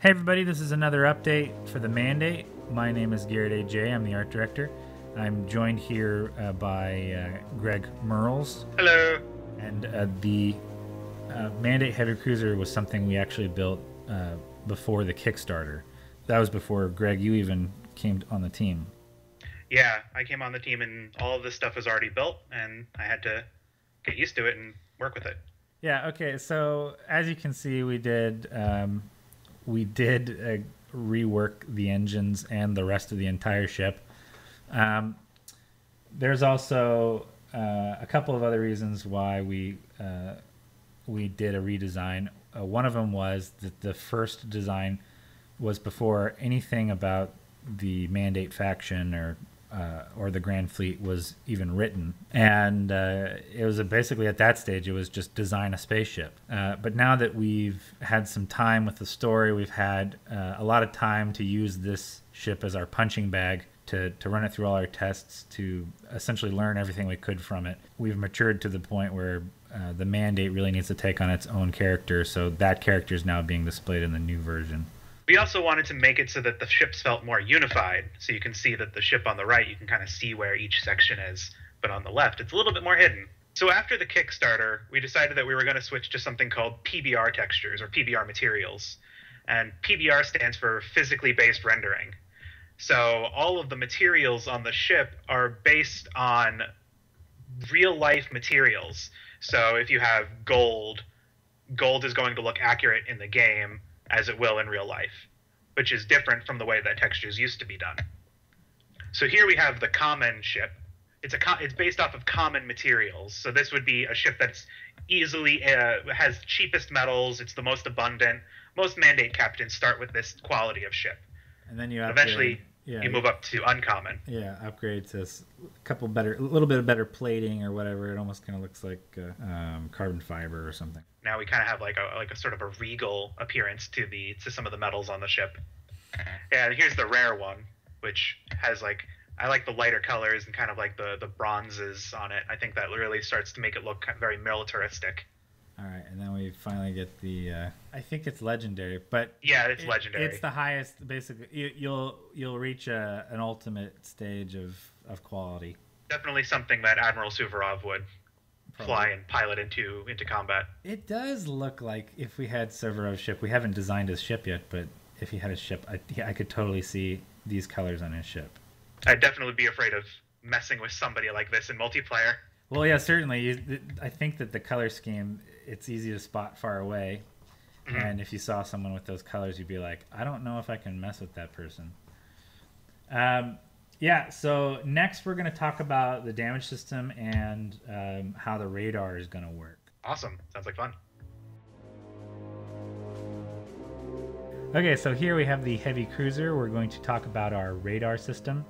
Hey everybody, this is another update for the Mandate. My name is Garrett A.J. I'm the art director. I'm joined here by Greg Merles. Hello. And the Mandate Heavy Cruiser was something we actually built before the Kickstarter. That was before, Greg, you even came on the team. Yeah, I came on the team and all of this stuff was already built and I had to get used to it and work with it. Yeah, okay, so as you can see, we did rework the engines and the rest of the entire ship. There's also a couple of other reasons why we did a redesign. One of them was that the first design was before anything about the Mandate faction or the Grand Fleet was even written, and it was basically at that stage it was just design a spaceship. But now that we've had some time with the story, we've had a lot of time to use this ship as our punching bag to run it through all our tests, to essentially learn everything we could from it. We've matured to the point where the Mandate really needs to take on its own character, so that character is now being displayed in the new version. We also wanted to make it so that the ships felt more unified, so you can see that the ship on the right, you can kind of see where each section is, but on the left, it's a little bit more hidden. So after the Kickstarter, we decided that we were going to switch to something called PBR textures, or PBR materials. And PBR stands for physically based rendering. So all of the materials on the ship are based on real-life materials. So if you have gold, gold is going to look accurate in the game, as it will in real life, which is different from the way that textures used to be done. So here we have the common ship. It's based off of common materials. So this would be a ship that's easily has cheapest metals. It's the most abundant. Most Mandate captains start with this quality of ship. And then you eventually you move up to uncommon. Yeah, upgrade to a little bit of better plating or whatever. It almost kind of looks like carbon fiber or something. Now we kind of have like a sort of a regal appearance to some of the metals on the ship. And here's the rare one, which has I like the lighter colors and kind of like the bronzes on it. I think that really starts to make it look very militaristic. All right, and then we finally get the. I think it's legendary, but yeah, it's legendary. It's the highest. Basically, you'll reach an ultimate stage of quality. Definitely something that Admiral Suvorov would fly and pilot into combat. It does look like if we had Suvorov's ship. We haven't designed his ship yet, but if he had a ship, I could totally see these colors on his ship. I'd definitely be afraid of messing with somebody like this in multiplayer. Well, yeah, certainly. I think that the color scheme, it's easy to spot far away. Mm-hmm. And if you saw someone with those colors, you'd be like, I don't know if I can mess with that person. Yeah, so next we're going to talk about the damage system and how the radar is going to work. Awesome. Sounds like fun. Okay, so here we have the Heavy Cruiser. We're going to talk about our radar system.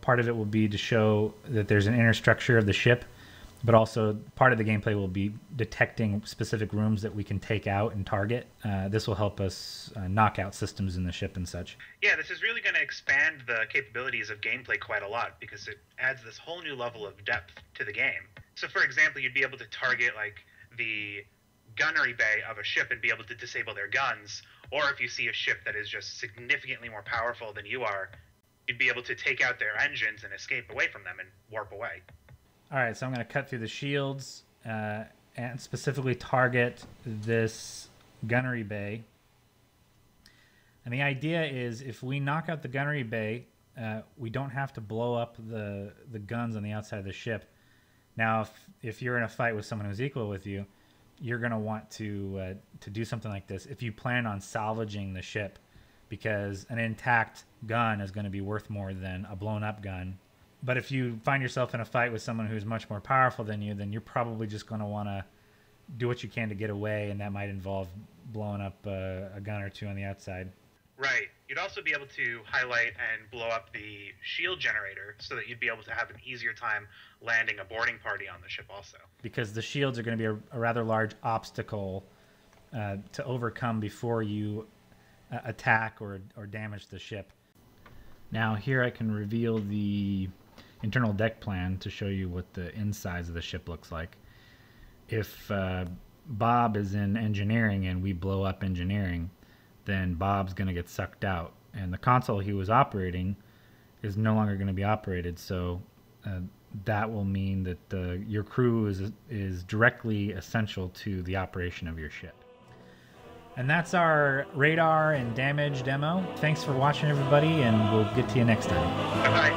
Part of it will be to show that there's an inner structure of the ship, but also part of the gameplay will be detecting specific rooms that we can take out and target. This will help us knock out systems in the ship and such. Yeah, this is really going to expand the capabilities of gameplay quite a lot because it adds this whole new level of depth to the game. So, for example, you'd be able to target the gunnery bay of a ship and be able to disable their guns, or if you see a ship that is just significantly more powerful than you are, you'd be able to take out their engines and escape away from them and warp away. All right, so I'm going to cut through the shields and specifically target this gunnery bay. And the idea is if we knock out the gunnery bay, we don't have to blow up the guns on the outside of the ship. Now, if you're in a fight with someone who's equal with you, you're going to want to do something like this if you plan on salvaging the ship, because an intact gun is going to be worth more than a blown up gun. But if you find yourself in a fight with someone who's much more powerful than you, then you're probably just going to want to do what you can to get away, and that might involve blowing up a gun or two on the outside. Right. You'd also be able to highlight and blow up the shield generator so that you'd be able to have an easier time landing a boarding party on the ship also. Because the shields are going to be a rather large obstacle to overcome before you attack or damage the ship. Now here I can reveal the internal deck plan to show you what the insides of the ship looks like. If Bob is in engineering and we blow up engineering, then Bob's going to get sucked out. And the console he was operating is no longer going to be operated. So that will mean that your crew is directly essential to the operation of your ship. And that's our radar and damage demo. Thanks for watching, everybody, and we'll get to you next time. Bye-bye.